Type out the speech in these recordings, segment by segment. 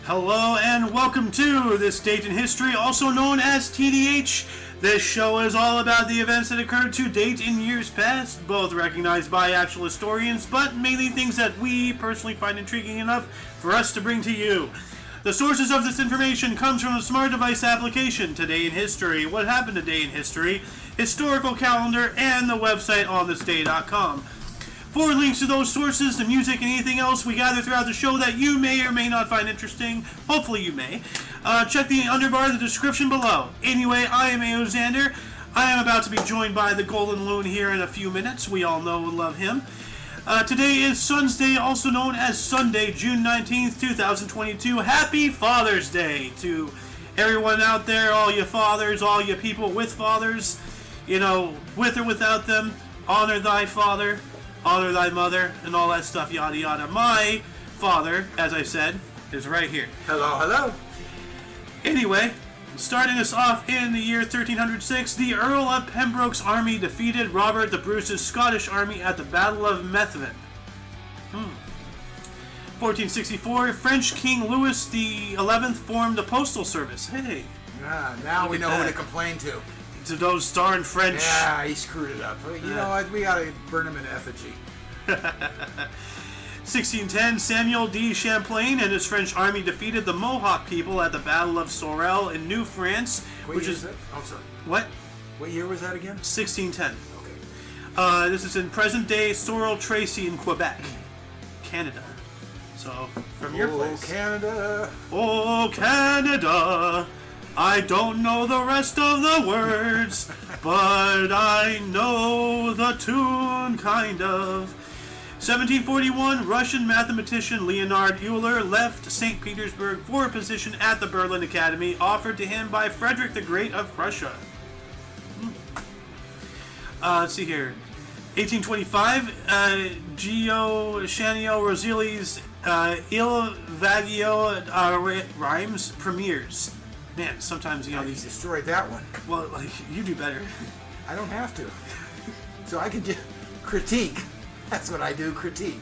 Hello and welcome to This Date in History, also known as TDH. This show is all about the events that occurred to date in years past, both recognized by actual historians, but mainly things that we personally find intriguing enough for us to bring to you. The sources of this information comes from the smart device application, Today in History, What Happened Today in History, Historical Calendar, and the website onthisday.com. For links to those sources, the music, and anything else we gather throughout the show that you may or may not find interesting, hopefully you may, check the underbar of the description below. Anyway, I am Aoxander. I am about to be joined by the Golden Loon here in a few minutes. We all know and love him. Today is Sun's Day, also known as Sunday, June 19th, 2022. Happy Father's Day to everyone out there, all you fathers, all you people with fathers, you know, with or without them. Honor thy father, honor thy mother, and all that stuff, yada yada. My father, as I said, is right here. Hello, hello. Anyway, starting us off in the year 1306, the Earl of Pembroke's army defeated Robert the Bruce's Scottish army at the Battle of Methven. 1464, French King Louis XI formed the Postal Service. Hey. Yeah, now we know who to complain to. To those darn French. Yeah, he screwed it up. You know what? We gotta burn him in effigy. 1610, Samuel de Champlain and his French army defeated the Mohawk people at the Battle of Sorel in New France, What year is that? Oh, sorry. What? What year was that again? 1610. Okay. This is in present-day Sorel Tracy in Quebec, Canada. So, from your place. Canada. Oh, Canada. I don't know the rest of the words, but I know the tune, kind of. 1741, Russian mathematician Leonard Euler left St. Petersburg for a position at the Berlin Academy offered to him by Frederick the Great of Prussia. Let's see here. 1825, Gio Chaniel Rosili's Il Vagio Rhymes premieres. Man, sometimes, you know, He destroyed that one. Well, like, you do better. I don't have to. So I can just critique. That's what I do, critique.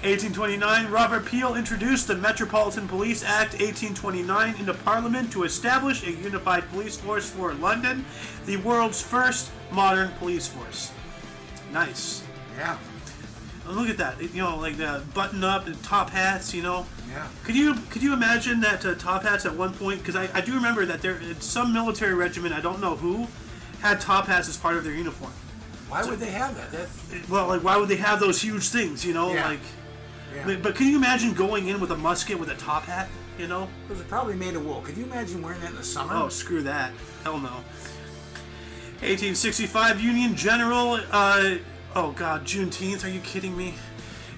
1829, Robert Peel introduced the Metropolitan Police Act 1829 into Parliament to establish a unified police force for London, the world's first modern police force. Nice. Yeah. Look at that. You know, like the button up and top hats, you know. Yeah. Could you imagine that top hats at one point? Because I do remember that there some military regiment, I don't know who, had top hats as part of their uniform. Why would they have that? Well, like, why would they have those huge things, you know? Yeah. Like, Yeah. but can you imagine going in with a musket with a top hat, you know? Those are probably made of wool. Could you imagine wearing that in the summer? Oh, screw that. Hell no. 1865, Union General, oh God, Juneteenth, are you kidding me?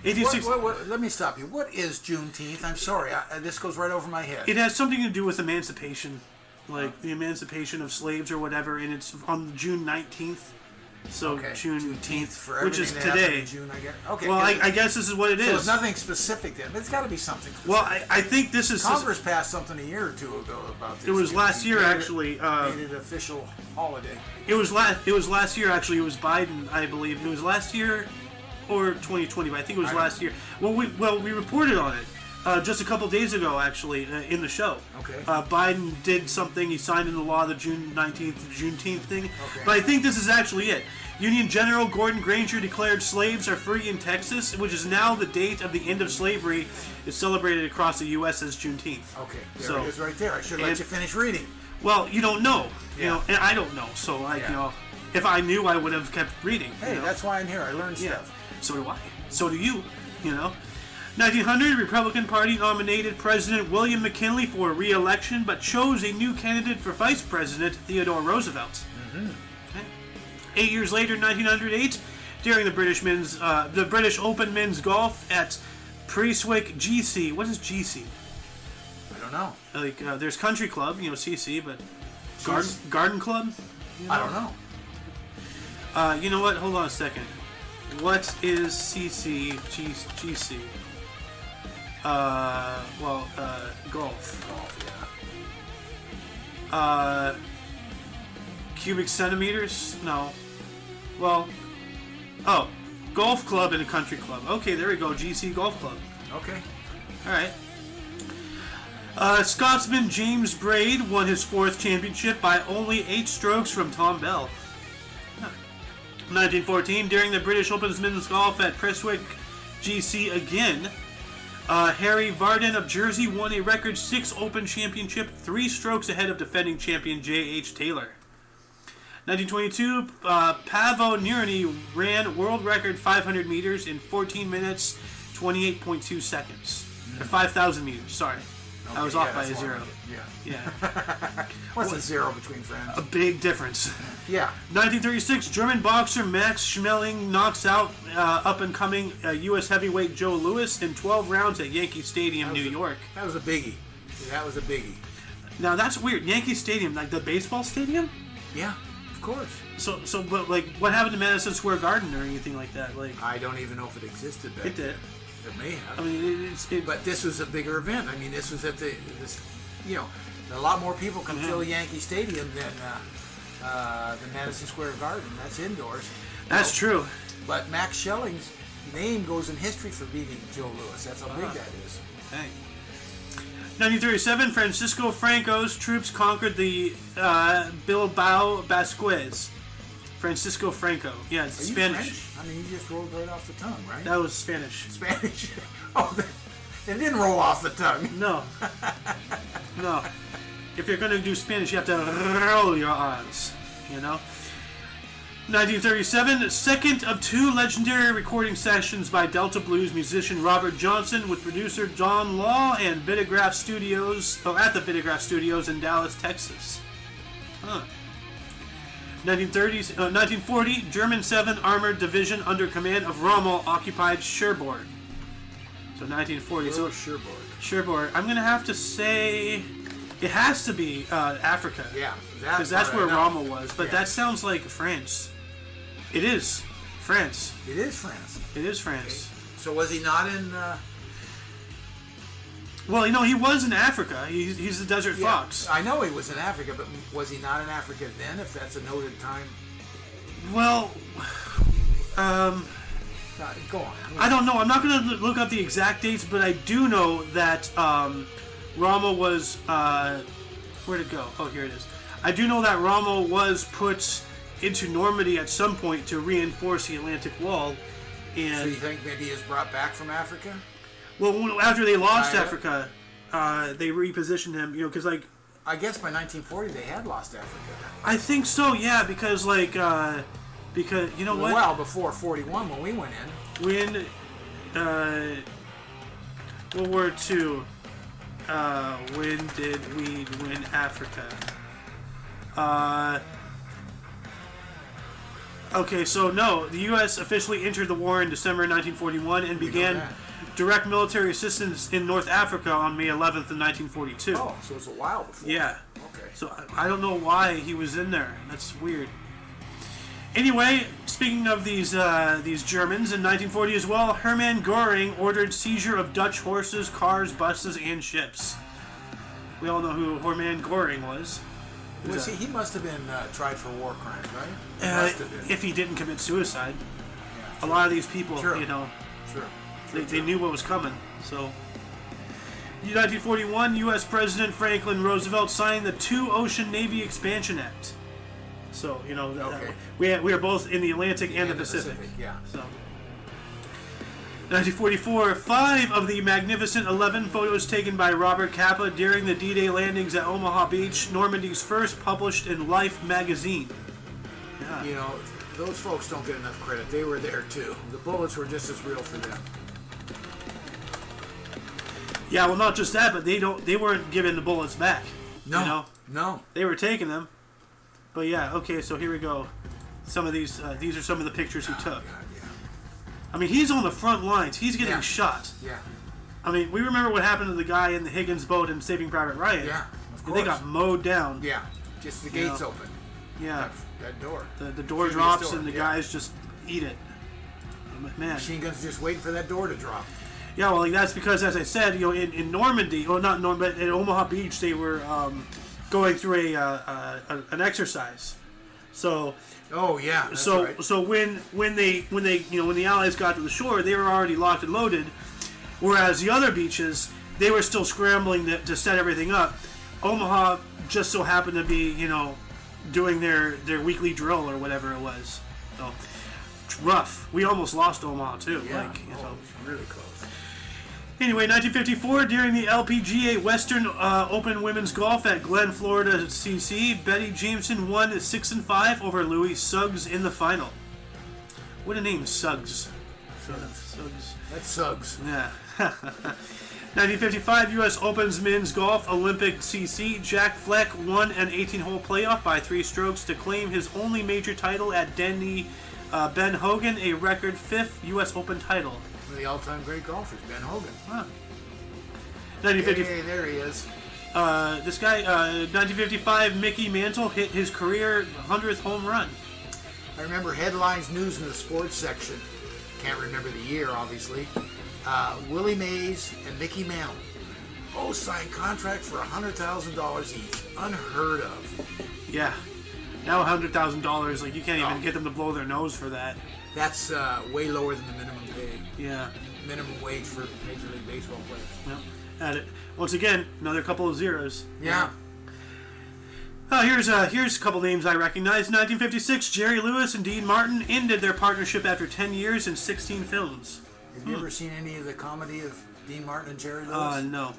1860. What, let me stop you. What is Juneteenth? I'm sorry. This goes right over my head. It has something to do with emancipation, like the emancipation of slaves or whatever, and it's on June 19th. So Okay. Juneteenth, for which is everything that happened today. in June, I guess. Okay. Well, I guess this is what it is. So it's nothing specific then, but it's got to be something specific. Well, I think this is... Congress passed something a year or two ago about this. It was last year, Made it- actually. Made it an official holiday. It was last year, actually. It was Biden, I believe. It was last year or 2020, but I think it was last year. Well, we reported on it just a couple days ago, actually, in the show. Okay. Biden did something. He signed into law the June 19th, Juneteenth thing. Okay. But I think this is actually it. Union General Gordon Granger declared slaves are free in Texas, which is now the date of the end of slavery. Is celebrated across the U.S. as Juneteenth. Okay, there it is right there. I should let you finish reading. Well, you don't know, you Yeah. know, and I don't know. So, like, you know, if I knew, I would have kept reading. Hey, you know? that's why I'm here. I learned stuff. So do I. So do you. You know. 1900, Republican Party nominated President William McKinley for re-election, but chose a new candidate for Vice President, Theodore Roosevelt. Okay. 8 years later, 1908, during the British Open Men's Golf at Prestwick GC. What is GC? I don't know. Like, there's Country Club, you know, CC, but Cheers. Garden Club? You know? I don't know. You know what? Hold on a second. What is CC GC? Golf. Yeah. Cubic centimeters? No. Well, golf club and a country club. Okay, there we go. GC Golf Club. Okay. All right. Scotsman James Braid won his 4th championship by only 8 strokes from Tom Bell. 1914, during the British Open's men's golf at Prestwick GC again, Harry Vardon of Jersey won a record 6 Open championship, 3 strokes ahead of defending champion J.H. Taylor. 1922, Paavo Nurmi ran world record 500 meters in 14 minutes, 28.2 seconds. Or 5,000 meters, sorry. Okay, I was off by a 0. Yeah. What's a 0 between friends? A big difference. Yeah. 1936, German boxer Max Schmeling knocks out up-and-coming U.S. heavyweight Joe Louis in 12 rounds at Yankee Stadium, New York. That was a biggie. That was a biggie. Now, that's weird. Yankee Stadium, like the baseball stadium? Yeah, of course. So, but, like, what happened to Madison Square Garden or anything like that? Like, I don't even know if it existed back It did. It may have. I mean, but this was a bigger event. I mean, this was at a lot more people can fill Yankee Stadium than Madison Square Garden. That's indoors. That's true. But Max Schelling's name goes in history for beating Joe Louis. That's how big that is. Dang. 1937, Francisco Franco's troops conquered the Bilbao Basquez. Francisco Franco. Yeah, it's Spanish. French? I mean, you just rolled right off the tongue, right? That was Spanish. Spanish? Oh, it didn't roll off the tongue. No. No. If you're going to do Spanish, you have to roll your R's, you know? 1937, second of 2 legendary recording sessions by Delta Blues musician Robert Johnson with producer John Law and at the Vitagraph Studios in Dallas, Texas. Huh. 1940, German 7th Armored Division under command of Rommel occupied Cherbourg. So 1940. Where was Cherbourg? Cherbourg. I'm going to have to say it has to be Africa. Yeah. Because that's where Rommel was. But that sounds like France. It is France. It is France. It is France. Okay. So was he not in... Well, you know, he was in Africa. He's the Desert Fox. I know he was in Africa, but was he not in Africa then, if that's a noted time? Well, go on. I don't know. I'm not going to look up the exact dates, but I do know that Rommel was... where'd it go? Oh, here it is. I do know that Rommel was put into Normandy at some point to reinforce the Atlantic Wall. And so you think maybe he was brought back from Africa? Well, after they lost Africa, they repositioned him, you know, because, like... I guess by 1940 they had lost Africa. I think so, yeah, because, like, because, you know what? Well, before 41 when we went in. When, World War II, when did we win Africa? Okay, so no, the U.S. officially entered the war in December 1941 and began direct military assistance in North Africa on May 11th of 1942. Oh, so it's a while before. Yeah. Okay. So I don't know why he was in there. That's weird. Anyway, speaking of these Germans, in 1940 as well, Hermann Göring ordered seizure of Dutch horses, cars, buses, and ships. We all know who Hermann Göring was. He must have been tried for war crimes, right? Must have been. If he didn't commit suicide. Yeah, a lot of these people, you know, they knew what was coming. So, in 1941, U.S. President Franklin Roosevelt signed the Two Ocean Navy Expansion Act. So, you know, we are both in the Atlantic and the Pacific. Yeah. So, 1944, 5 of the Magnificent 11 photos taken by Robert Capa during the D-Day landings at Omaha Beach, Normandy's first, published in Life magazine. Yeah. You know, those folks don't get enough credit. They were there too. The bullets were just as real for them. Yeah, well, not just that, but they weren't giving the bullets back. No, you know? No. They were taking them. But yeah, okay, so here we go. Some of these are some of the pictures he took. God, yeah. I mean, he's on the front lines. He's getting shot. Yeah. I mean, we remember what happened to the guy in the Higgins boat in Saving Private Ryan. Yeah, of course. They got mowed down. Yeah, just the gates open. Yeah. That door. The door drops and the guys just eat it. Man. Machine guns just waiting for that door to drop. Yeah, well, like, that's because, as I said, you know, in Normandy, or not Normandy, but in Omaha Beach, they were going through an exercise. So. Oh yeah. That's right. So when the Allies got to the shore, they were already locked and loaded, whereas the other beaches they were still scrambling to set everything up. Omaha just so happened to be, doing their weekly drill or whatever it was. So, rough. We almost lost Omaha, too. Yeah, it was really close. Anyway, 1954, during the LPGA Western Open Women's Golf at Glen, Florida, CC, Betty Jameson won 6-5 over Louise Suggs in the final. What a name, Suggs. Suggs. That's Suggs. Yeah. 1955 U.S. Open's Men's Golf Olympic CC. Jack Fleck won an 18-hole playoff by 3 strokes to claim his only major title at Denny Ben Hogan, a record 5th U.S. Open title. One of the all-time great golfers, Ben Hogan. Wow. 1950. Hey, there he is. This guy, 1955, Mickey Mantle hit his career 100th home run. I remember headlines, news in the sports section. Can't remember the year, obviously. Willie Mays and Mickey Mantle both signed contracts for $100,000 each. Unheard of. Yeah. Now $100,000, like you can't even get them to blow their nose for that. That's way lower than the minimum pay. Yeah. Minimum wage for Major League Baseball players. Yep. At it. Once again, another couple of zeros. Yeah. Here's a couple names I recognize. 1956, Jerry Lewis and Dean Martin ended their partnership after 10 years and 16 films. Have you ever seen any of the comedy of Dean Martin and Jerry Lewis? No.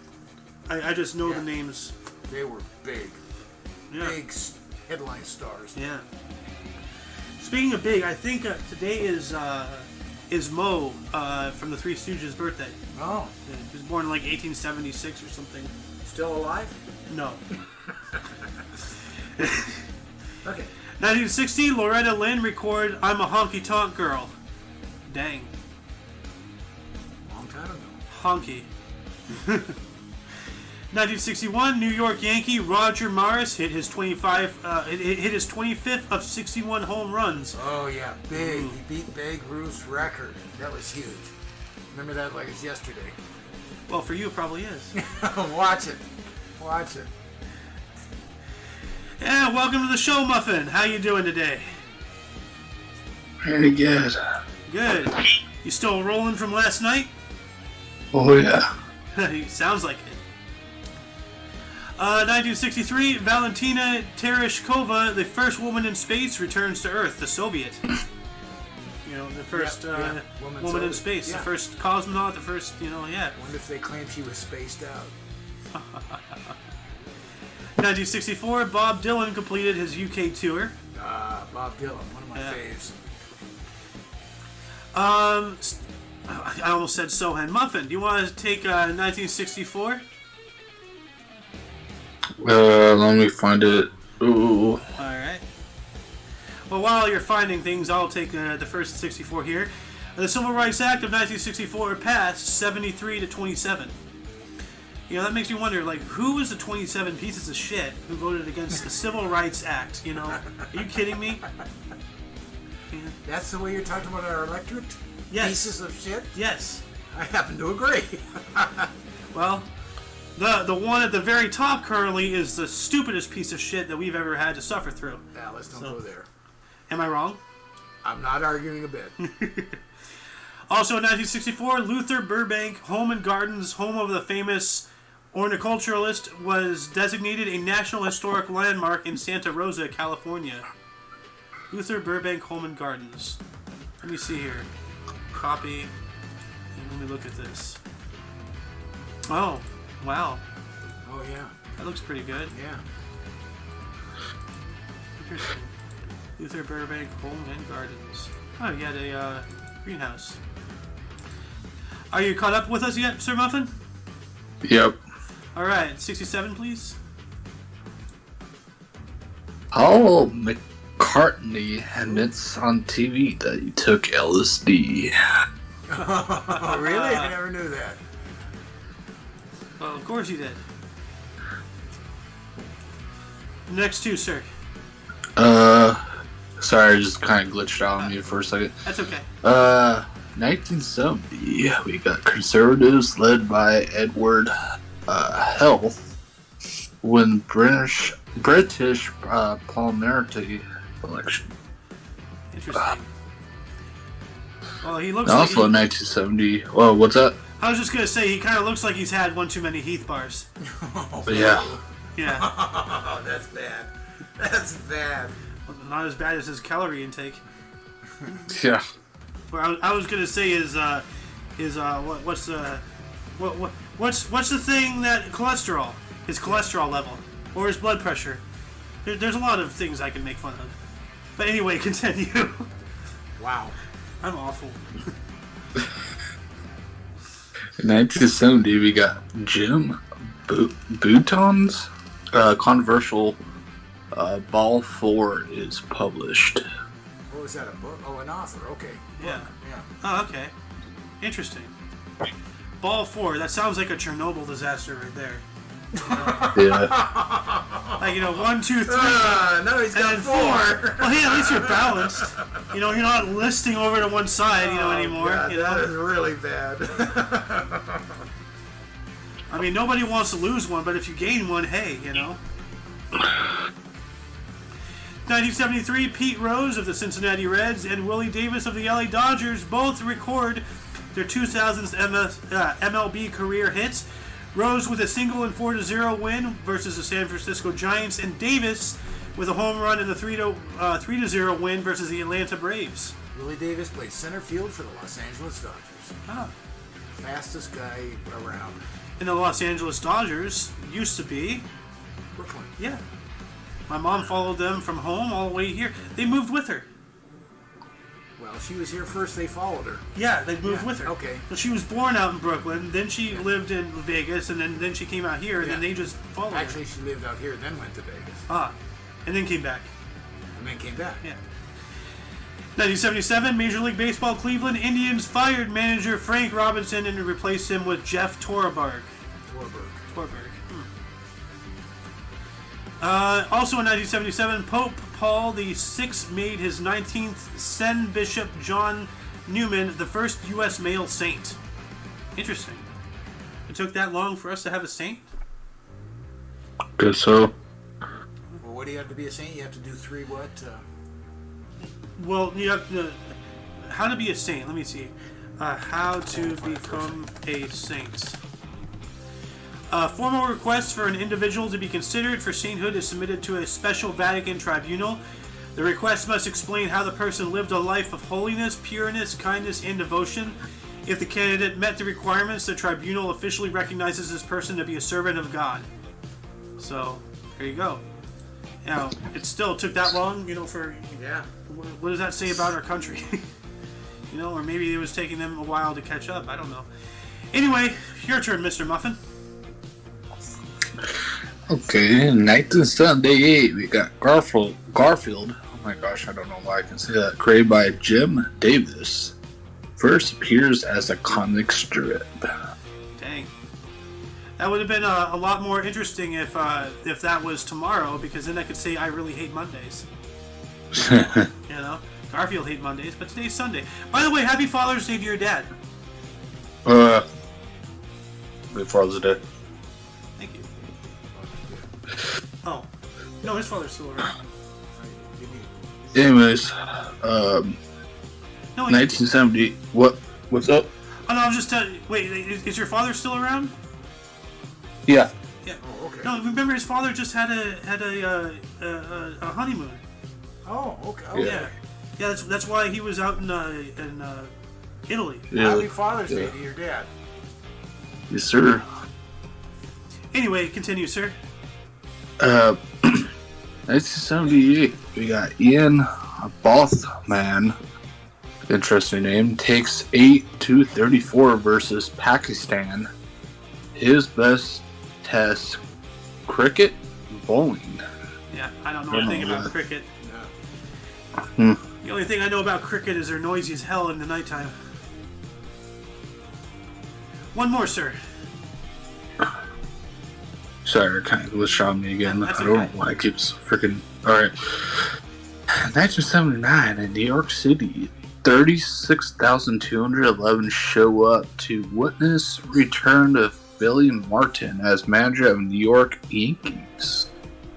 I just know the names. They were big. Yeah. Big headline stars. Yeah. Speaking of big, I think today is Mo from the Three Stooges' birthday. Oh. Yeah, he was born in like 1876 or something. Still alive? No. Okay. 1960, Loretta Lynn recorded I'm a Honky Tonk Girl. Dang. Long time ago. Honky. 1961, New York Yankee Roger Maris hit his 25th of 61 home runs. Oh yeah, big. He beat Babe Ruth's record. That was huge. Remember that like it's yesterday. Well, for you it probably is. Watch it. Watch it. Yeah, welcome to the show, Muffin. How you doing today? Very good. Good. You still rolling from last night? Oh yeah. Sounds like it. 1963, Valentina Tereshkova, the first woman in space, returns to Earth, the Soviet. The first woman in space, the first cosmonaut, the first, I wonder if they claim she was spaced out. 1964, Bob Dylan completed his UK tour. Bob Dylan, one of my faves. I almost said Sohan. Muffin, do you want to take 1964? Let me find it. Ooh. Alright. Well, while you're finding things, I'll take the first 64 here. The Civil Rights Act of 1964 passed 73 to 27. That makes me wonder, who was the 27 pieces of shit who voted against the Civil Rights Act, Are you kidding me? Yeah. That's the way you're talking about our electorate? Yes. Pieces of shit? Yes. I happen to agree. Well, the one at the very top currently is the stupidest piece of shit that we've ever had to suffer through. Yeah, let's not go there. Am I wrong? I'm not arguing a bit. Also in 1964, Luther Burbank Home and Gardens, home of the famous horticulturalist, was designated a National Historic Landmark in Santa Rosa, California. Luther Burbank Home and Gardens. Let me see here. Copy. Let me look at this. Oh, wow. Oh, yeah. That looks pretty good. Yeah. Interesting. Luther Burbank Home and Gardens. Oh, you got a greenhouse. Are you caught up with us yet, Sir Muffin? Yep. Alright, 67, please. Paul McCartney admits on TV that he took LSD. Oh, really? I never knew that. Well, of course you did. Next two, sir. Sorry, I just kind of glitched out on me for a second. That's okay. 1970, we got conservatives led by Edward Heath win British parliamentary election. Interesting. Well, he looks also in 1970. Well, what's that? I was just gonna say he kind of looks like he's had one too many Heath bars. Yeah. Yeah. Oh, that's bad. That's bad. Well, not as bad as his calorie intake. Yeah. What I was gonna say is what's the thing that cholesterol? His cholesterol level or his blood pressure. There's a lot of things I can make fun of. But anyway, continue. Wow. I'm awful. In 1970, we got Jim Bouton's controversial Ball 4 is published. What was that, a book? Oh, an author, okay. Yeah. Yeah. Oh, okay. Interesting. Ball 4, that sounds like a Chernobyl disaster right there. Yeah. Like, 1, 2, 3. No, he's got and 4. Well, hey, at least you're balanced. You're not listing over to one side, anymore. God, that is really bad. I mean, nobody wants to lose one, but if you gain one, hey, 1973, Pete Rose of the Cincinnati Reds and Willie Davis of the LA Dodgers both record their 2000s MLB career hits. Rose with a single and 4-0 win versus the San Francisco Giants, and Davis with a home run in the 3-0 win versus the Atlanta Braves. Willie Davis played center field for the Los Angeles Dodgers. Oh. Fastest guy around. And the Los Angeles Dodgers used to be Brooklyn. Yeah. My mom followed them from home all the way here. They moved with her. Well, she was here first, they followed her. Yeah, they moved with her. Okay. So she was born out in Brooklyn, then she lived in Vegas, and then she came out here, and then they just followed Actually, her. she lived out here, then went to Vegas. And then came back. And then came back. Yeah. 1977, Major League Baseball Cleveland Indians fired manager Frank Robinson and replaced him with Jeff Torberg. Also in 1977, Pope Paul VI made his 19th Sen Bishop John Newman the first U.S. male saint. Interesting. It took that long for us to have a saint? Guess so. Well, what do you have to be a saint? You have to do 3 what? Well, you have to... How to be a saint. Let me see. How to become a saint. Formal request for an individual to be considered for sainthood is submitted to a special Vatican tribunal. The request must explain how the person lived a life of holiness, pureness, kindness, and devotion. If the candidate met the requirements, the tribunal officially recognizes this person to be a servant of God. So, there you go. Now, it still took that long, for... Yeah. What does that say about our country? Or maybe it was taking them a while to catch up. I don't know. Anyway, your turn, Mr. Muffin. Okay, in 1978, we got Garfield. Oh my gosh, I don't know why I can say that. Created by Jim Davis. First appears as a comic strip. Dang. That would have been a lot more interesting if that was tomorrow, because then I could say I really hate Mondays. Garfield hate Mondays, but today's Sunday. By the way, happy Father's Day to your dad. Happy Father's Day. Thank you. Oh. No, his father's still around. Anyways, No, 1970. What's up? Oh, no, I'm just telling you. Wait, is your father still around? Yeah. Yeah. Oh, okay. No, remember his father just had a honeymoon. Oh, okay. Yeah. Yeah. Yeah, that's why he was out in Italy. Yeah. Happy Father's Day to your dad. Yes, sir. Anyway, continue, sir. 1978, we got Ian Bothman, interesting name, takes 8-34 versus Pakistan. His best test, cricket, bowling. Yeah, I don't know anything about cricket. Hmm. The only thing I know about cricket is they're noisy as hell in the nighttime. One more, sir. Sorry, it kind of glitched on me again. That's I don't okay. know why it keeps freaking... Alright. 1979 in New York City, 36,211 show up to witness return of Billy Martin as manager of New York Yankees.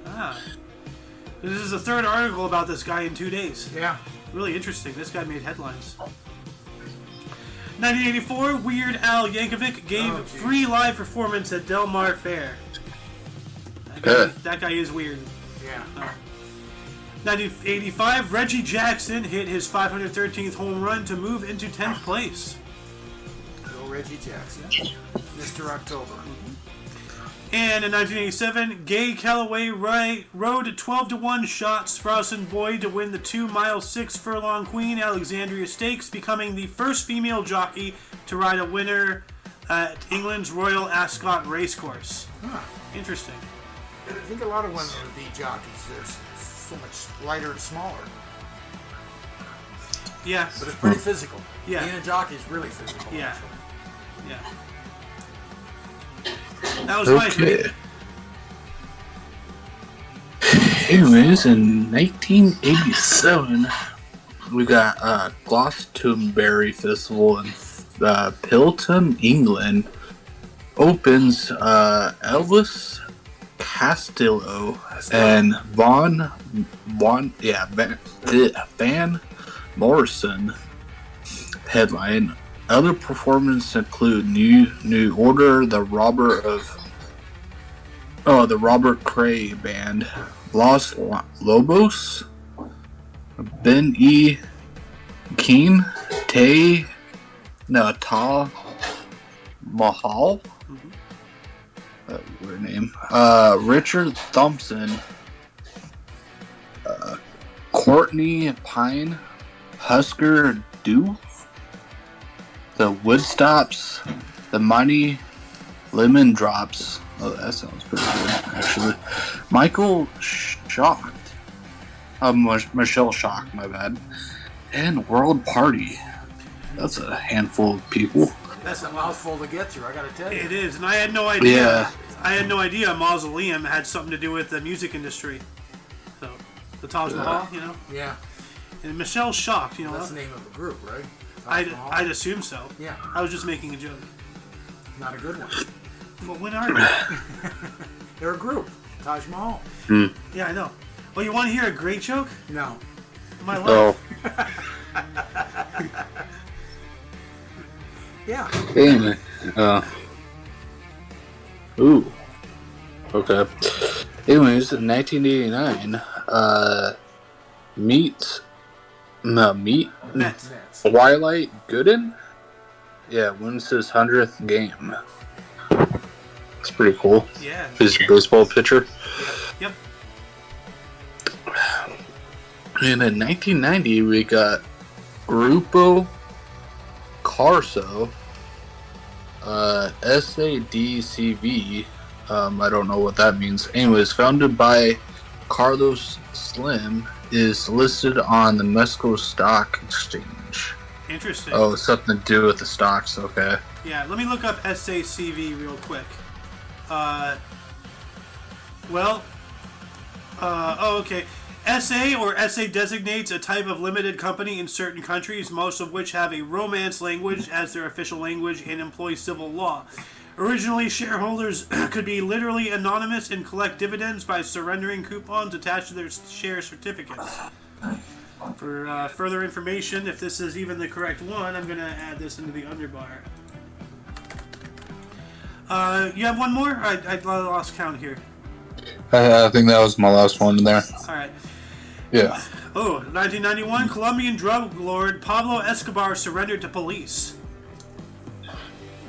Ah. This is the third article about this guy in 2 days. Yeah. Really interesting. This guy made headlines. 1984, Weird Al Yankovic gave free live performance at Del Mar Fair. That guy is weird. Yeah. 1985, Reggie Jackson hit his 513th home run to move into 10th place. Go Reggie Jackson. Mr. October. And in 1987, Gay Calloway rode 12-1 shot Sprouson Boyd to win the 2-mile 6-furlong Queen Alexandria Stakes, becoming the first female jockey to ride a winner at England's Royal Ascot Racecourse. Huh. Interesting. I think a lot of women would be jockeys. They're so much lighter and smaller. Yeah. But it's pretty physical. Yeah. Being a jockey is really physical. Yeah. Actually. Yeah. That was my opinion. Anyways, in 1987, we got Glastonbury Festival in Pilton, England. Opens Elvis Castillo and Van Morrison headline. Other performances include New Order, the Robert Cray Band, Los Lobos, Ben E. Keen, Tal Mahal, weird name, Richard Thompson, Courtney Pine, Husker Du, the Woodstops, the Mighty Lemon Drops. Oh, that sounds pretty good, actually. Michael Shocked. Michelle Shock, my bad. And World Party. That's a handful of people. That's a mouthful to get through, I gotta tell you. It is, and I had no idea. Yeah. I had no idea a mausoleum had something to do with the music industry. So, the Taj Mahal, you know? Yeah. And Michelle's shocked, you know? That's the name of a group, right? I'd assume so. Yeah. I was just making a joke. Not a good one. Well, when are they? They're a group. Taj Mahal. Yeah, I know. Well, you want to hear a great joke? No. My life. Yeah. Anyway. Ooh. Okay. Anyways, in 1989, Mets. Twilight Gooden? Yeah, wins his 100th game. It's pretty cool. Yeah. He's a baseball pitcher. Yep. And in 1990, we got Grupo Carso, SADCV. I don't know what that means. Anyways, founded by Carlos Slim, is listed on the Mexico Stock Exchange. Interesting. Oh, something to do with the stocks. Okay. Yeah, let me look up SACV real quick. Okay. SA or SA designates a type of limited company in certain countries, most of which have a Romance language as their official language and employ civil law. Originally, shareholders could be literally anonymous and collect dividends by surrendering coupons attached to their share certificates. For further information, if this is even the correct one, I'm going to add this into the underbar. You have one more? I lost count here. I think that was my last one in there. Alright. Yeah. Oh, 1991, Colombian drug lord Pablo Escobar surrendered to police.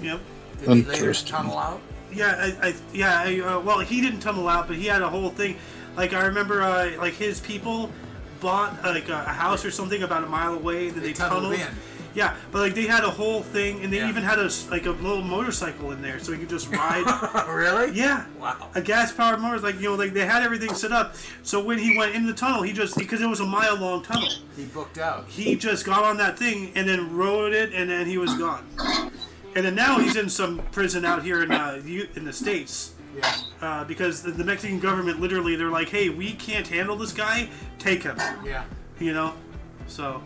Yep. Did he later tunnel out? Yeah, well, he didn't tunnel out, but he had a whole thing. Like, I remember, like, his people bought, like, a house or something about a mile away, and then they tunneled in. Yeah, but, like, they had a whole thing, and they even had, a little motorcycle in there, so he could just ride. Really? Yeah. Wow. A gas-powered motorcycle, like, they had everything set up. So when he went in the tunnel, because it was a mile-long tunnel. He booked out. He just got on that thing, and then rode it, and then he was gone. And then now he's in some prison out here in the States. Yeah. Because the Mexican government, literally, they're like, hey, we can't handle this guy, take him. Yeah. You know? So...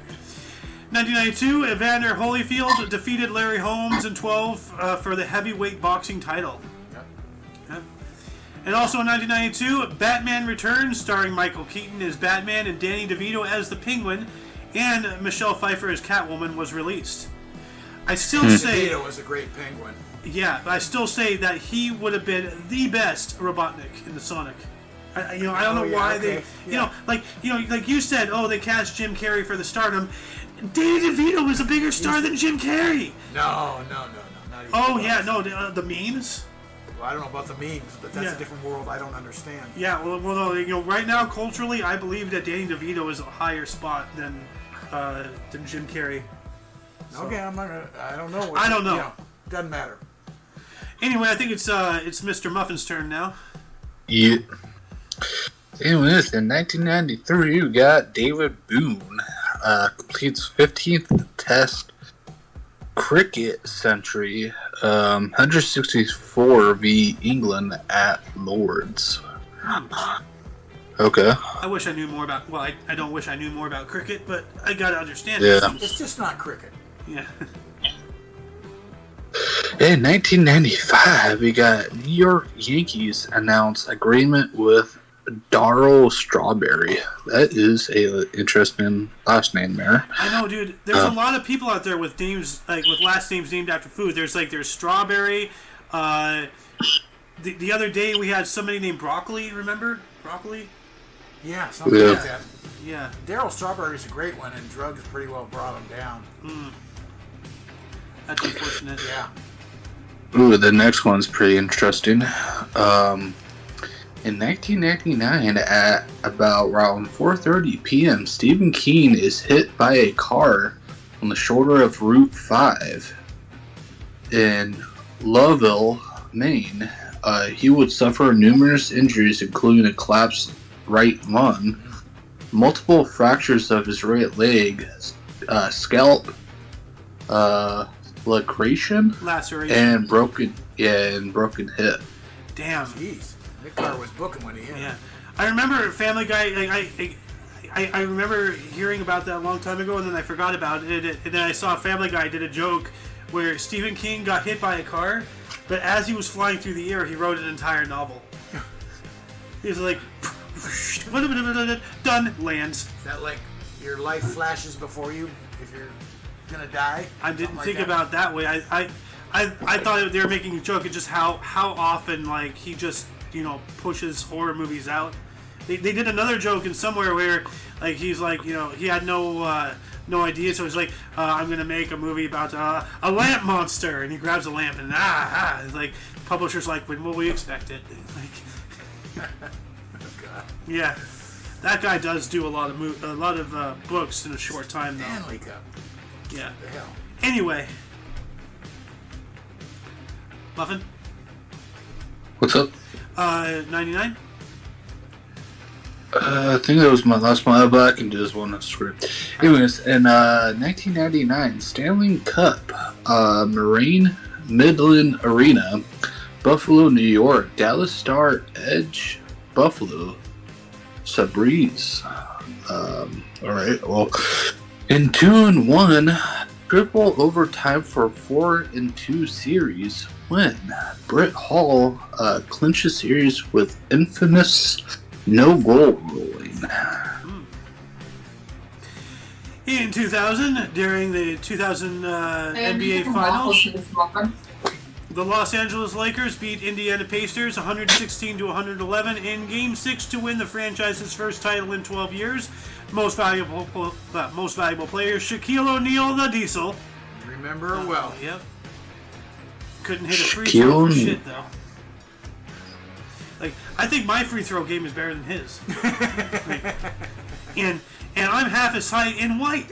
1992, Evander Holyfield defeated Larry Holmes in 12 for the heavyweight boxing title. Yep. And also in 1992, Batman Returns, starring Michael Keaton as Batman and Danny DeVito as the Penguin, and Michelle Pfeiffer as Catwoman, was released. I still say DeVito was a great Penguin. Yeah, but I still say that he would have been the best Robotnik in the Sonic. I don't know why they, like you said, they cast Jim Carrey for the stardom. Danny DeVito was a bigger star than Jim Carrey. No, not even the memes. Well, I don't know about the memes, but that's a different world I don't understand. Yeah, no, right now culturally, I believe that Danny DeVito is a higher spot than Jim Carrey. So. Okay, I don't know. I don't know. Doesn't matter. Anyway, I think it's Mr. Muffin's turn now. Yeah. Anyways, in 1993, we got David Boone completes 15th Test cricket century, 164 v England at Lord's. Okay. I wish I knew more about. Well, I don't wish I knew more about cricket, but I gotta understand it. It's just not cricket. Yeah. In 1995, we got New York Yankees announce agreement with Darryl Strawberry. That is a interesting last name there. I know, dude. There's a lot of people out there with names with last names named after food. There's Strawberry. The other day we had somebody named Broccoli. Remember Broccoli? Yeah, something like that. Yeah. Darryl Strawberry's a great one, and drugs pretty well brought him down. That's unfortunate. Yeah. Ooh, the next one's pretty interesting. In 1999, at about around 4:30 p.m., Stephen King is hit by a car on the shoulder of Route 5 in Lovell, Maine. He would suffer numerous injuries, including a collapsed right lung, multiple fractures of his right leg, scalp laceration, and broken hip. Damn. Jeez. That car was booking when he hit. Yeah. I remember Family Guy. I remember hearing about that a long time ago, and then I forgot about it. And then I saw Family Guy did a joke where Stephen King got hit by a car, but as he was flying through the air, he wrote an entire novel. He was like, done, lands. Is that like your life flashes before you if you're gonna die? I didn't think about that way. I thought they were making a joke at just how often he just pushes horror movies out. They did another joke in somewhere where he's he had no idea, so he's like, I'm gonna make a movie about a lamp monster, and he grabs a lamp and it's like publisher's like, when will we expect it? Yeah, that guy does do a lot of books in a short time though. Stanley Cup. Yeah. The hell. Anyway, Muffin. What's up? 99. I think that was my last one, but I can just one script. Anyways, in 1999, Stanley Cup, Marine Midland Arena, Buffalo, New York, Dallas Star Edge, Buffalo, Sabreeze. Alright, well, in 2-1, triple overtime for 4-2 series win. Britt Hall clinches series with infamous no-goal ruling. In 2000, during the 2000 NBA Finals, the Los Angeles Lakers beat Indiana Pacers 116-111 in Game 6 to win the franchise's first title in 12 years. Most valuable players, Shaquille O'Neal, the Diesel. Remember well. Yep. Couldn't hit a free throw for shit though. I think my free throw game is better than his. And I'm half his height in white.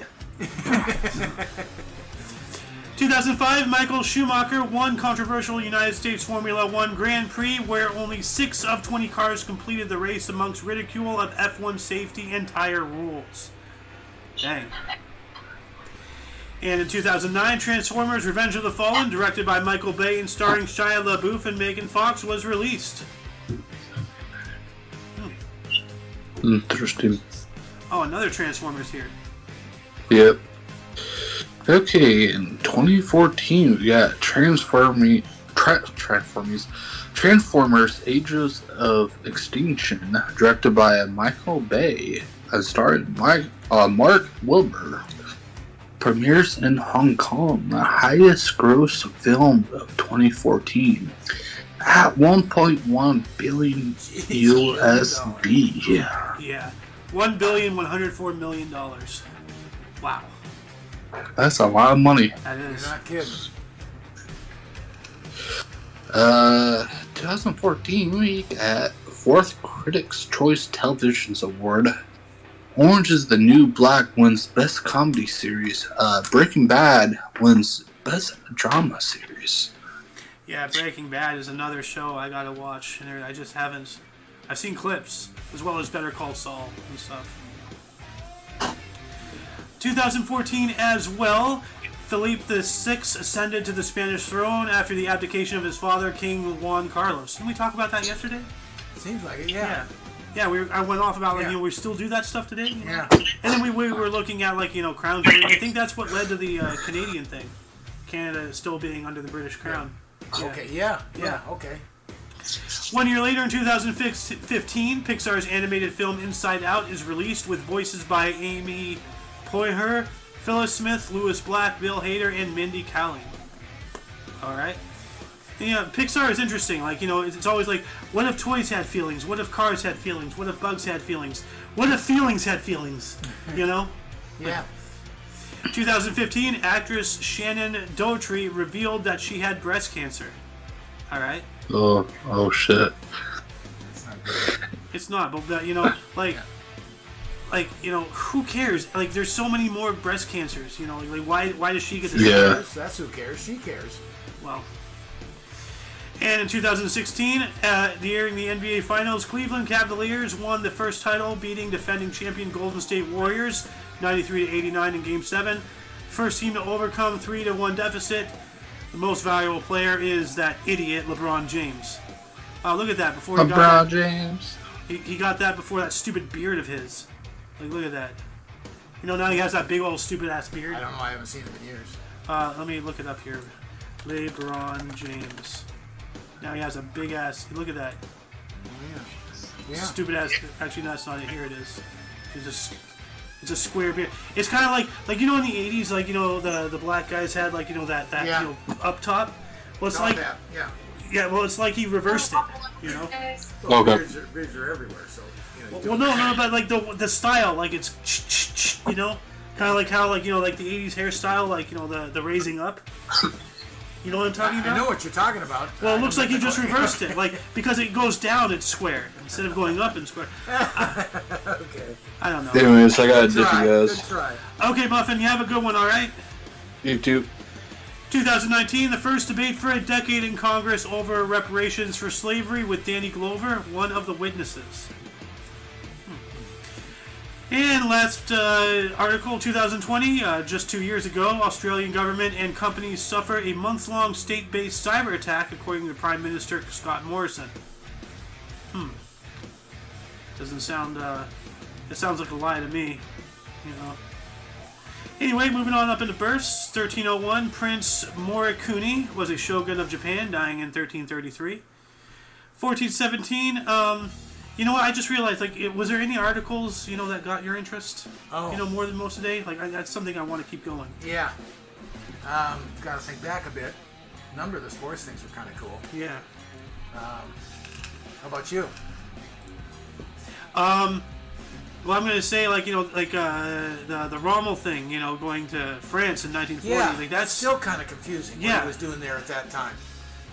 2005, Michael Schumacher won controversial United States Formula One Grand Prix, where only 6 of 20 cars completed the race amongst ridicule of F1 safety and tire rules. Dang. And in 2009, Transformers Revenge of the Fallen, directed by Michael Bay and starring Shia LaBeouf and Megan Fox, was released. Interesting. Oh, another Transformers here. Yep. Okay, in 2014, we got Transformers Ages of Extinction, directed by Michael Bay, and starring Mark Wahlberg. premieres in Hong Kong, the highest gross film of 2014, at 1.1 billion USD. Yeah, $1,104,000,000. Wow, that's a lot of money. that is. You're not kidding. 2014 week at 4th Critics' Choice Televisions Award. Orange is the New Black wins Best Comedy Series. Breaking Bad wins Best Drama Series. Yeah, Breaking Bad is another show I gotta watch, and I just haven't. I've seen clips, as well as Better Call Saul and stuff. 2014 as well, Felipe VI ascended to the Spanish throne after the abdication of his father, King Juan Carlos. Didn't we talk about that yesterday? Seems like it, yeah. Yeah, I went off about, like, Yeah. we still do that stuff today? Yeah. And then we were looking at, like, crown jewelry. I think that's what led to the Canadian thing. Canada still being under the British crown. Yeah. Okay, yeah, okay. 1 year later, in 2015, Pixar's animated film Inside Out is released with voices by Amy Poehler, Phyllis Smith, Louis Black, Bill Hader, and Mindy Kaling. Alright. Yeah, Pixar is interesting. Like, it's always like, what if toys had feelings? What if cars had feelings? What if bugs had feelings? What if feelings had feelings? Yeah. 2015, actress Shannon Doherty revealed that she had breast cancer. Alright. Oh shit. It's not good. It's not, but who cares? Like, there's so many more breast cancers. Like, why does she get this? Yeah. That's who cares. She cares. Well. And in 2016, during the NBA Finals, Cleveland Cavaliers won the first title, beating defending champion Golden State Warriors 93-89 in Game 7. First team to overcome 3-1 deficit. The most valuable player is that idiot LeBron James. Look at that. Before he got that, James. he got that before that stupid beard of his. Like, look at that. Now he has that big old stupid ass beard. I don't know. I haven't seen him in years. Let me look it up here. LeBron James. Now he has a big ass. Look at that. Yeah. Stupid ass. Actually, no, that's not it. Here it is. It's a square beard. It's kind of like in the 80s, like the black guys had that Yeah. up top. Well, it's Got like that. Yeah. yeah. Well, it's like he reversed it. Well, Okay. beards are everywhere, so. You Well, no, but like the style, like it's kind of like how like the 80s hairstyle, like the raising up. You know what I'm talking about? I know what you're talking about. Well, it looks like he just reversed it, like because it goes down, it's square instead of going up, it's square. Okay. I don't know. Anyways, I gotta Good dip try. you Good guys. try. Okay, Muffin, you have a good one, all right? You too. 2019, the first debate for a decade in Congress over reparations for slavery with Danny Glover, one of the witnesses. And last article, 2020, just 2 years ago, Australian government and companies suffer a month-long state-based cyber attack, according to Prime Minister Scott Morrison. Doesn't sound, it sounds like a lie to me, Anyway, moving on up into births, 1301, Prince Morikuni was a shogun of Japan, dying in 1333. 1417, you know what? I just realized, was there any articles, that got your interest? Oh. More than most today? That's something I want to keep going. Yeah. Gotta think back a bit. A number of the sports things were kind of cool. Yeah. How about you? Well, I'm going to say, the Rommel thing, going to France in 1940. Yeah. That's still kind of confusing what Yeah. he was doing there at that time.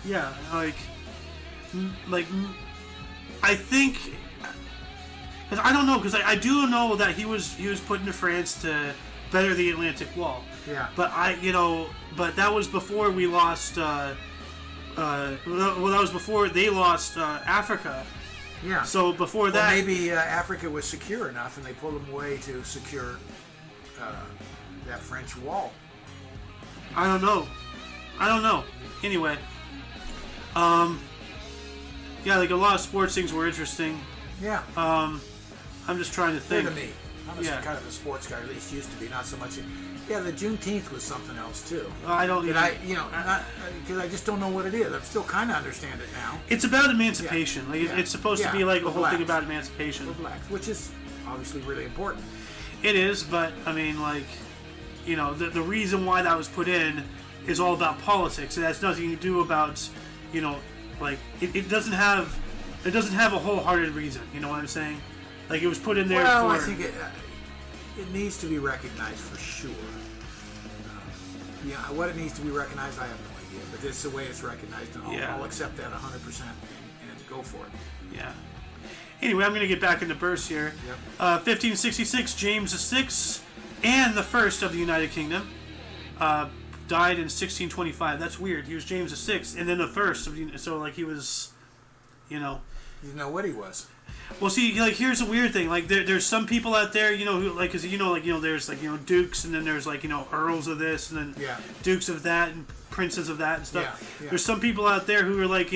Yeah, I think, because I don't know, because I do know that he was put into France to better the Atlantic Wall. Yeah. But but that was before we lost. That was before they lost Africa. Yeah. So before Well, that, maybe Africa was secure enough, and they pulled him away to secure that French wall. I don't know. Anyway, yeah, a lot of sports things were interesting. Yeah. I'm just trying to Fair think. to me. I'm Yeah. kind of a sports guy, at least used to be. Not so much. Yeah, the Juneteenth was something else too. I don't. But because I just don't know what it is. I still kind of understand it now. It's about emancipation. Yeah. It's supposed to Yeah. be like a For whole thing blacks. about emancipation. For blacks, which is obviously really important. It is, but I mean, the reason why that was put in is all about politics. It has nothing to do about, like it doesn't have a wholehearted reason. You know what I'm saying? Like it was put in there. Well, for... I think it needs to be recognized for sure. What it needs to be recognized, I have no idea. But it's the way it's recognized, and I'll accept that 100% and go for it. Yeah. Anyway, I'm going to get back into bursts here. Yep. 1566, James VI and the first of the United Kingdom died in 1625. That's weird. He was James VI and then the first of the, so like he was, You know what he was. Well, see, like here's a weird thing. Like there's some people out there, who like, cause there's like dukes, and then there's like earls of this, and then dukes of that, and princes of that and stuff. Yeah. There's some people out there who are like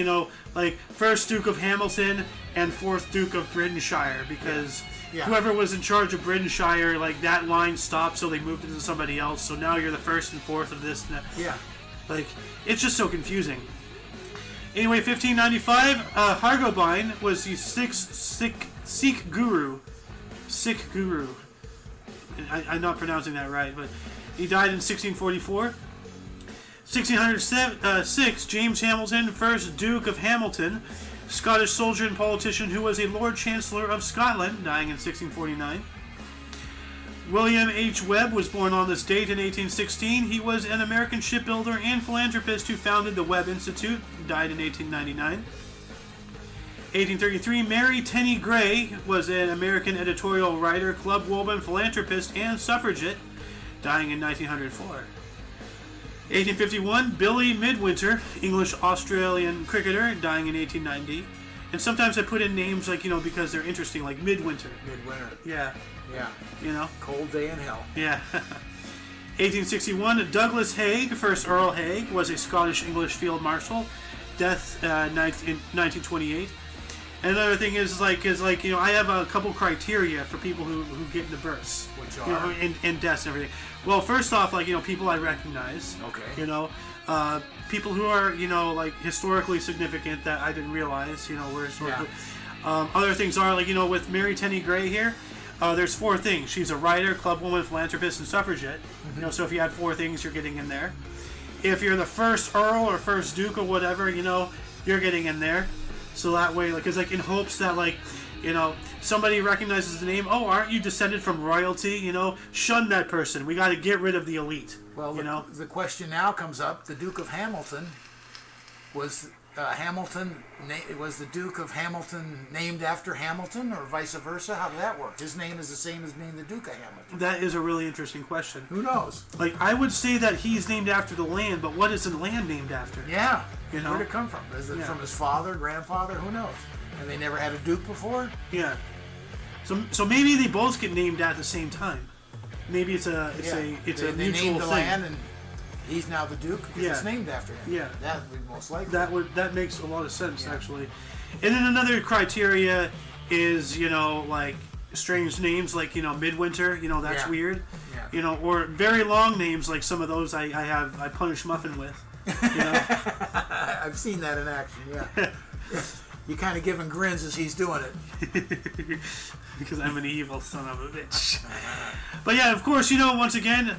like first Duke of Hamilton and fourth Duke of Britonshire, because whoever was in charge of Britonshire, like that line stopped, so they moved it to somebody else. So now you're the first and fourth of this and that. Yeah. Like it's just so confusing. Anyway, 1595, Hargobind was the sixth Sikh guru. Sikh guru. I'm not pronouncing that right, but he died in 1644. 1606, James Hamilton, first Duke of Hamilton, Scottish soldier and politician who was a Lord Chancellor of Scotland, dying in 1649. William H. Webb was born on this date in 1816. He was an American shipbuilder and philanthropist who founded the Webb Institute, died in 1899. 1833, Mary Tenney Gray was an American editorial writer, clubwoman, philanthropist, and suffragette, dying in 1904. 1851, Billy Midwinter, English-Australian cricketer, dying in 1890. And sometimes I put in names like, because they're interesting, like Midwinter. Midwinter. Yeah. Yeah. Cold day in hell. Yeah. 1861, Douglas Haig, first Earl Haig, was a Scottish-English field marshal. Death in 1928. And another thing is I have a couple criteria for people who get into births. Which are? And deaths and everything. Well, first off, people I recognize. Okay. People who are, historically significant that I didn't realize, were historically. Yeah. Other things are, with Mary Tenney Gray here, there's 4 things. She's a writer, clubwoman, philanthropist, and suffragette. Mm-hmm. So if you had 4 things, you're getting in there. If you're the first Earl or first Duke or whatever, you're getting in there. So that way, because in hopes that, somebody recognizes the name. Oh, aren't you descended from royalty? Shun that person. We got to get rid of the elite. Well, the question now comes up: the Duke of Hamilton was was the Duke of Hamilton named after Hamilton, or vice versa? How did that work? His name is the same as being the Duke of Hamilton. That is a really interesting question. Who knows? I would say that he's named after the land, but what is the land named after? Yeah. Where'd it come from? Is it from his father, grandfather? Who knows? And they never had a duke before? Yeah. So maybe they both get named at the same time. Maybe it's a mutual they named the thing. land, and he's now the duke because it's named after him. Yeah. That would be most likely. That makes a lot of sense actually. And then another criteria is strange names like Midwinter. That's weird. Yeah. Or very long names like some of those I punish Muffin with. I've seen that in action. Yeah. You kind of giving grins as he's doing it. Because I'm an evil son of a bitch. But yeah, of course, once again,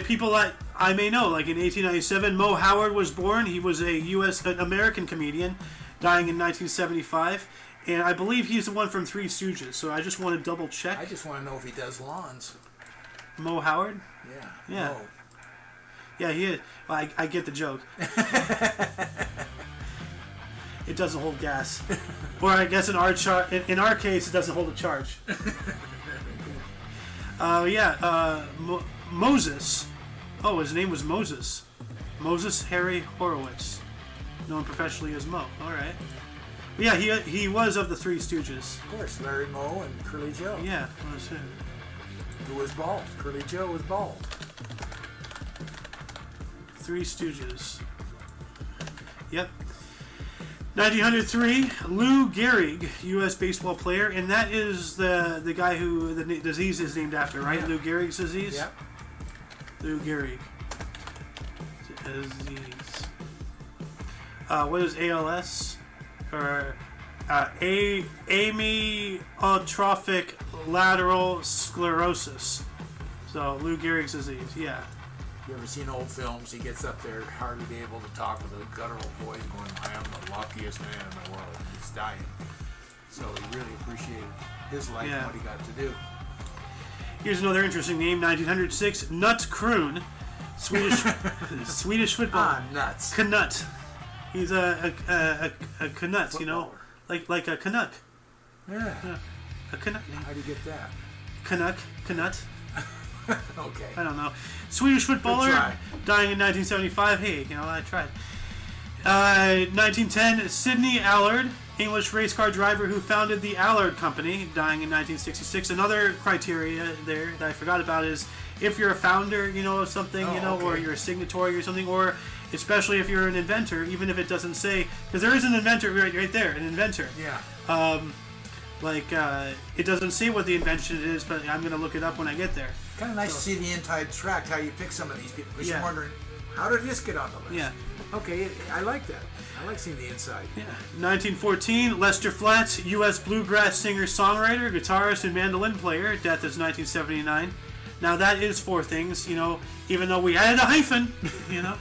people that I may know, like in 1897, Mo Howard was born. He was an American comedian, dying in 1975. And I believe he's the one from Three Stooges, so I just want to double check. I just want to know if he does lawns. Mo Howard? Yeah. Mo. Yeah, he is. Well, I get the joke. It doesn't hold gas. Or I guess in our case, it doesn't hold a charge. Moses. Oh, his name was Moses. Moses Harry Horowitz. Known professionally as Mo. All right. Yeah, he was of the Three Stooges. Of course, Larry Moe and Curly Joe. Yeah, that was him. Who was bald? Curly Joe was bald. Three Stooges. Yep. 1903, Lou Gehrig, U.S. baseball player, and that is the guy who the disease is named after, right? Yeah. Lou Gehrig's disease? Yep. Lou Gehrig. Disease. What is ALS? Or amyotrophic lateral sclerosis. So Lou Gehrig's disease, yeah. You ever seen old films? He gets up there, hardly be able to talk with a guttural voice, going, "I am the luckiest man in the world." He's dying. So he really appreciated his life and what he got to do. Here's another interesting name, 1906, Nuts Kroon, Swedish Swedish footballer. Nuts. Knut. He's a Knut, you know, like a Canuck. Yeah. A Canuck. How do you get that? Knut. Okay. I don't know. Swedish footballer, Good try. dying in 1975. Hey, you know, I tried. 1910, Sidney Allard, English race car driver who founded the Allard Company, dying in 1966. Another criteria there that I forgot about is if you're a founder, you know, of something, or you're a signatory or something, or especially if you're an inventor, even if it doesn't say, because there is an inventor right there, an inventor. Yeah. It doesn't say what the invention is, but I'm going to look it up when I get there. Kind of nice to see the inside track, how you pick some of these people. Because you're wondering, how did this get on the list? Yeah. Okay, I like that. I like seeing the inside. Yeah. 1914, Lester Flatt, U.S. bluegrass singer-songwriter, guitarist, and mandolin player. Death is 1979. Now that is four things, you know, even though we added a hyphen, you know.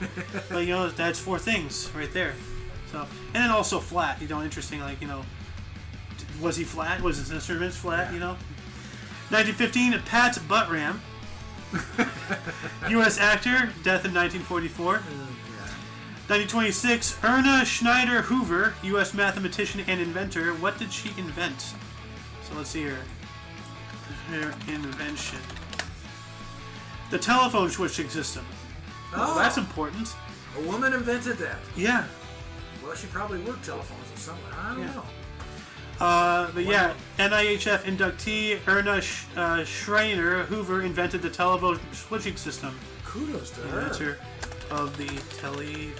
But, you know, that's four things right there. So, and then also flat, you know, interesting, like, you know, was he flat? Was his instruments flat, you know? 1915, Pat Buttram, U.S. actor, death in 1944. 1926, Erna Schneider Hoover, U.S. mathematician and inventor. What did she invent? So let's see here. Her invention. The telephone switching system. Oh, that's important. A woman invented that. Yeah. Well, she probably worked telephones or something. I don't know. NIHF inductee Erna Schreiner Hoover invented the telephone switching system. Kudos to her. Inventor of the tele.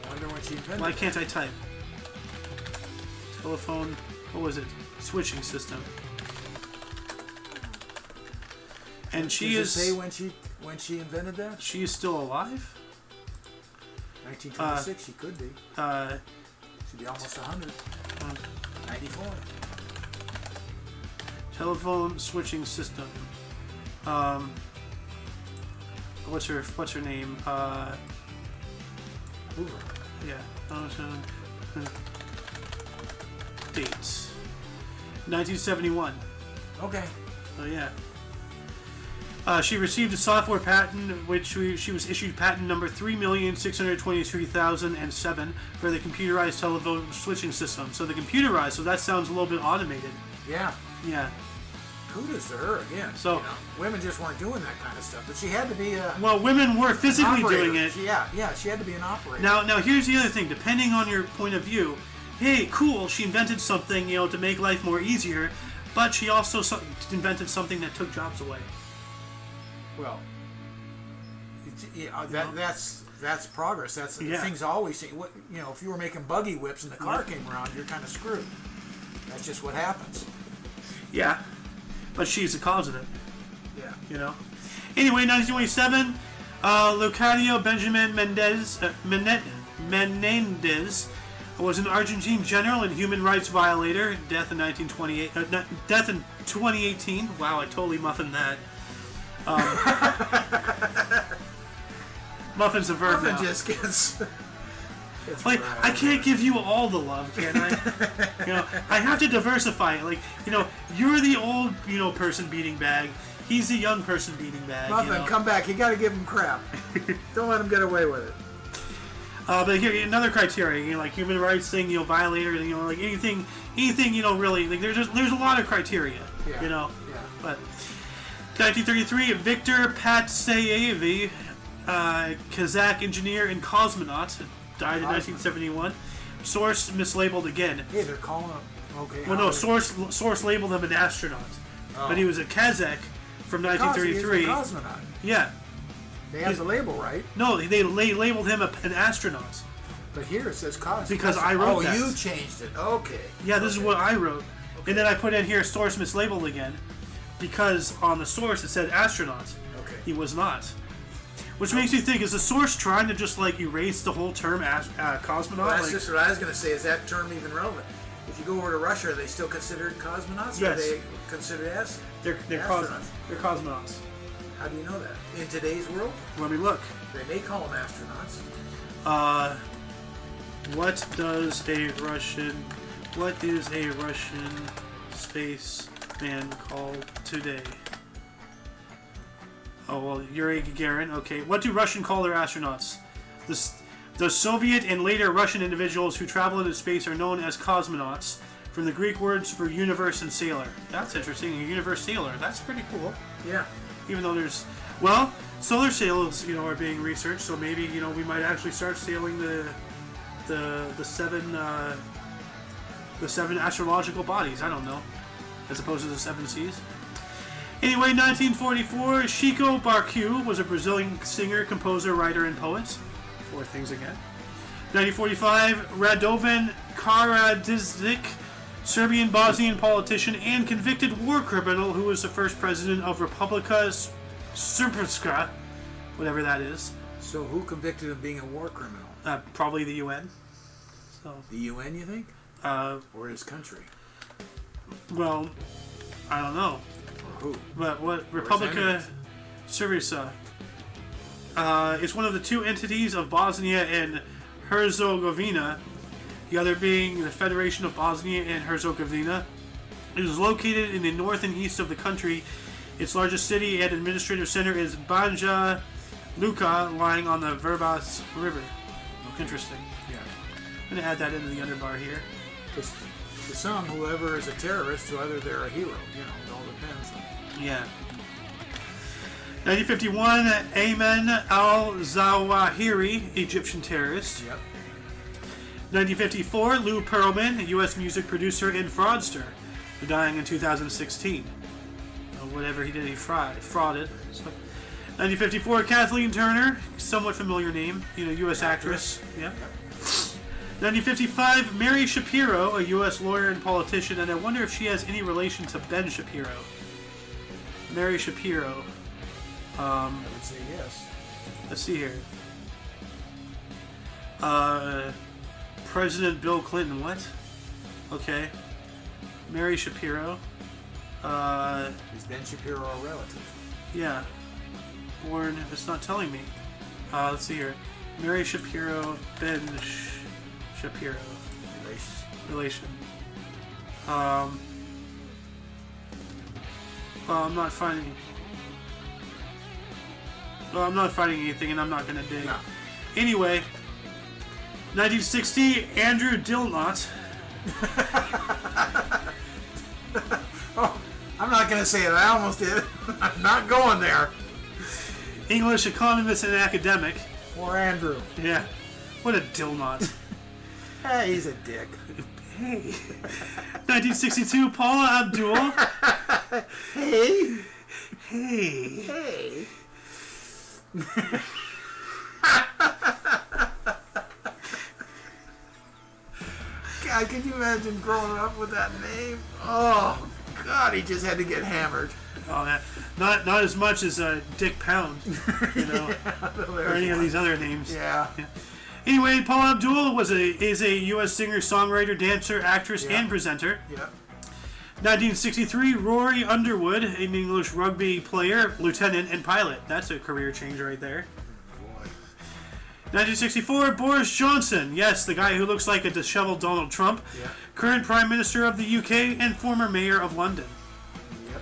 I wonder when she invented. Why can't I type? Telephone. What was it? Switching system. And she is. Does it say when she invented that? She is still alive. 1926. She could be. She'd be almost 100. 94. Telephone switching system. What's her name? Hoover. Yeah. Dates. 1971. Okay. Oh yeah. She received a software patent, which she was issued patent number 3,623,007 for the computerized telephone switching system. So the computerized, so that sounds a little bit automated. Yeah. Yeah. Kudos to her again. So women just weren't doing that kind of stuff, but she had to be a. Well, women were physically doing it. Yeah, she had to be an operator. Now here's the other thing. Depending on your point of view, hey, cool, she invented something, you know, to make life more easier, but she also invented something that took jobs away. Well, that's progress. That's things always say. What, you know, if you were making buggy whips and the car came around, you're kind of screwed. That's just what happens. Yeah, but she's the cause of it. Yeah. You know. Anyway, 1927, Leocadio Benjamin Menendez was an Argentine general and human rights violator. Death in 1928. Death in 2018. Wow, I totally muffined that. Muffin's a verb now. Just gets. Like, I can't give you all the love, can I? You know, I have to diversify it. Like, you know, you're the old, you know, person beating bag. He's the young person beating bag. Muffin, you know? Come come back. You got to give him crap. Don't let him get away with it. But here, another criteria, you know, like human rights thing, you know, violator, you know, like anything, you know, really, like there's a lot of criteria, you know. Yeah. But 1933, Viktor Patsayev, Kazakh engineer and cosmonaut, died in 1971. Source mislabeled again. Hey, they're calling him. Okay. Well, no, source labeled him an astronaut, but he was a Kazakh from 1933. He's a cosmonaut. Yeah. They have the label right. No, they labeled him an astronaut. But here it says cosmonaut. Because I wrote that. Oh, you changed it. Okay. Yeah, this is what I wrote. Okay. And then I put in here source mislabeled again, because on the source it said astronaut. Okay. He was not. Which makes me think, is the source trying to just like erase the whole term cosmonaut? Well, that's just what I was going to say. Is that term even relevant? If you go over to Russia, are they still considered cosmonauts? Yes. Are they considered They're astronauts? They're cosmonauts. How do you know that? In today's world, Let me look. they may call them astronauts. What is a Russian spaceman called today? Oh, well, Yuri Gagarin. Okay. What do Russian call their astronauts? The Soviet and later Russian individuals who travel into space are known as cosmonauts, from the Greek words for universe and sailor. That's interesting. A universe sailor. That's pretty cool. Yeah. Even though there's, well, solar sails, are being researched, so maybe, we might actually start sailing the seven astrological bodies. I don't know, as opposed to the 7 seas. Anyway, 1944, Chico Buarque was a Brazilian singer, composer, writer, and poet. 4 things again. 1945, Radovan Karadzic, Serbian Bosnian politician and convicted war criminal who was the first president of Republika Srpska, whatever that is. So who convicted of being a war criminal? Probably the UN. So, The UN, you think? Or his country? Well, I don't know. Or who? But what Republika Srpska is one of the 2 entities of Bosnia and Herzegovina, the other being the Federation of Bosnia and Herzegovina. It is located in the north and east of the country. Its largest city and administrative center is Banja Luka, lying on the Verbas River. Interesting. Yeah. I'm going to add that into the underbar here. Because to some, whoever is a terrorist, to others, they're a hero. It all depends. Yeah. 1951, Ayman al-Zawahiri, Egyptian terrorist. Yep. 1954, Lou Pearlman, U.S. music producer and fraudster, dying in 2016. Whatever he did, he frauded. So. 1954, Kathleen Turner, somewhat familiar name, U.S. actress. Yeah. 1955, Mary Shapiro, a U.S. lawyer and politician, and I wonder if she has any relation to Ben Shapiro. Mary Shapiro. I would say yes. Let's see here. President Bill Clinton, what? Okay. Mary Shapiro. Is Ben Shapiro a relative? Yeah. Born, it's not telling me. Let's see here. Mary Shapiro, Ben Shapiro. Relation. Well, I'm not finding anything, and I'm not going to dig. No. Anyway, 1960, Andrew Dilnot. Oh, I'm not going to say it. I almost did. I'm not going there. English economist and academic. Or Andrew. Yeah. What a Dilnot. Hey, he's a dick. Hey. 1962, Paula Abdul. Hey. Hey. Hey. God, can you imagine growing up with that name? Oh, God, he just had to get hammered. Oh, man. Not as much as Dick Pound, or any of these other names. Yeah. Anyway, Paula Abdul is a U.S. singer, songwriter, dancer, actress, Yeah. and presenter. Yeah. 1963, Rory Underwood, an English rugby player, lieutenant, and pilot. That's a career change right there. Boy. 1964, Boris Johnson. Yes, the guy who looks like a disheveled Donald Trump. Yeah. Current Prime Minister of the UK and former Mayor of London. Yep.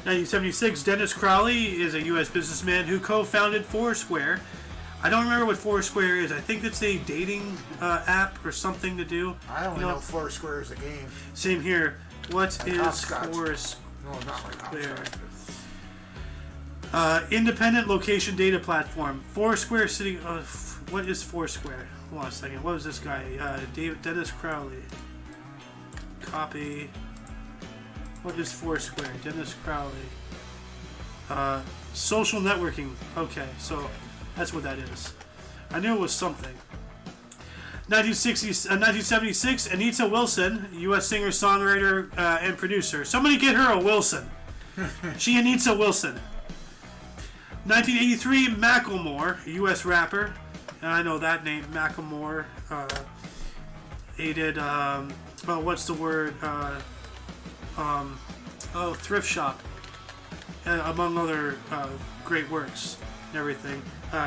1976, Dennis Crowley is a U.S. businessman who co-founded Foursquare. I don't remember what Foursquare is. I think it's a dating app or something to do. I only know Foursquare is a game. Same here. What Like is hopscotch. Foursquare? No, not like hopscotch. Independent location data platform. Foursquare City. What is Foursquare? Hold on a second. What was this guy? Dennis Crowley. Copy. What is Foursquare? Dennis Crowley. Social networking. Okay, so that's what that is. I knew it was something. 1976, Anita Wilson, U.S. singer, songwriter, and producer. Somebody get her a Wilson. She Anita Wilson. 1983, Macklemore, U.S. rapper. And I know that name, Macklemore. He did what's the word? Thrift shop, among other great works and everything.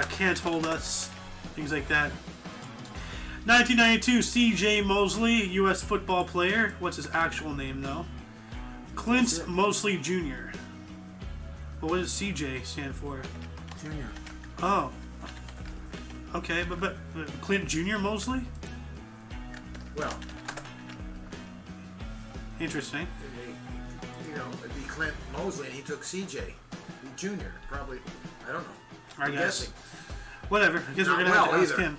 Can't Hold Us, things like that. 1992, C.J. Mosley, U.S. football player. What's his actual name, though? Clint Mosley Jr. But what does C.J. stand for? Junior. Oh. Okay, but Clint Jr. Mosley? Well, interesting. It'd be Clint Mosley, and he took CJ. Junior, probably. I don't know. I guess. Guessing. Whatever. I guess Not we're going to have to ask either. him.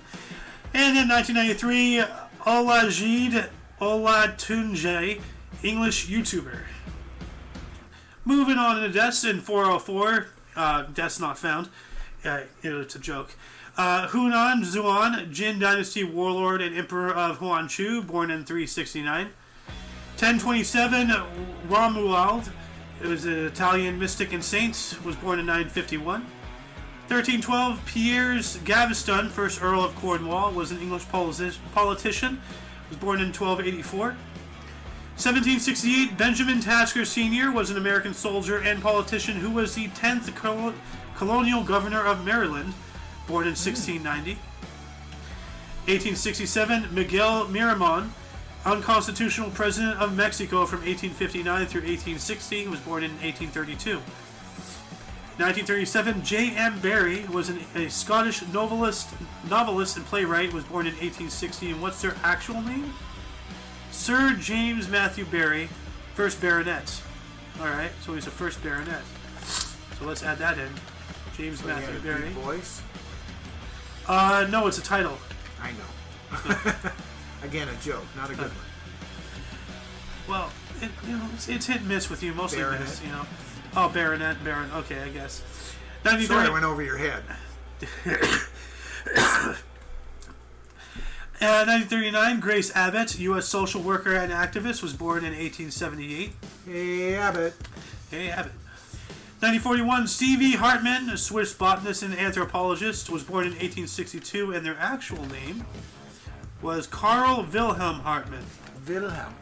And then 1993, Olajide Olatunji, English YouTuber. Moving on to deaths in 404. Deaths not found. It's a joke. Hunan Zuan, Jin Dynasty warlord and emperor of Huanchu, born in 369. 1027, Romuald, it was an Italian mystic and saint, was born in 951. 1312, Piers Gaveston, first Earl of Cornwall, was an English politician, was born in 1284. 1768, Benjamin Tasker Sr. was an American soldier and politician who was the 10th colonial governor of Maryland, born in 1690. 1867, Miguel Miramon, unconstitutional president of Mexico from 1859 through 1860, was born in 1832. 1937, J.M. Barrie was a Scottish novelist and playwright, was born in 1860, and what's their actual name? Sir James Matthew Barrie, 1st Baronet. Alright, so he's the 1st Baronet. So let's add that in. James Matthew Barrie. Voice? No, it's a title. I know. Again, a joke, not a good one. Well, it's hit and miss with you, mostly Baronet. miss, Oh, Baronet, Baron. Okay, I guess. Sorry, I went over your head. 1939, Grace Abbott, U.S. social worker and activist, was born in 1878. Hey, Abbott. Hey, Abbott. 1941, Stevie Hartman, a Swiss botanist and anthropologist, was born in 1862, and their actual name was Carl Wilhelm Hartman. Wilhelm.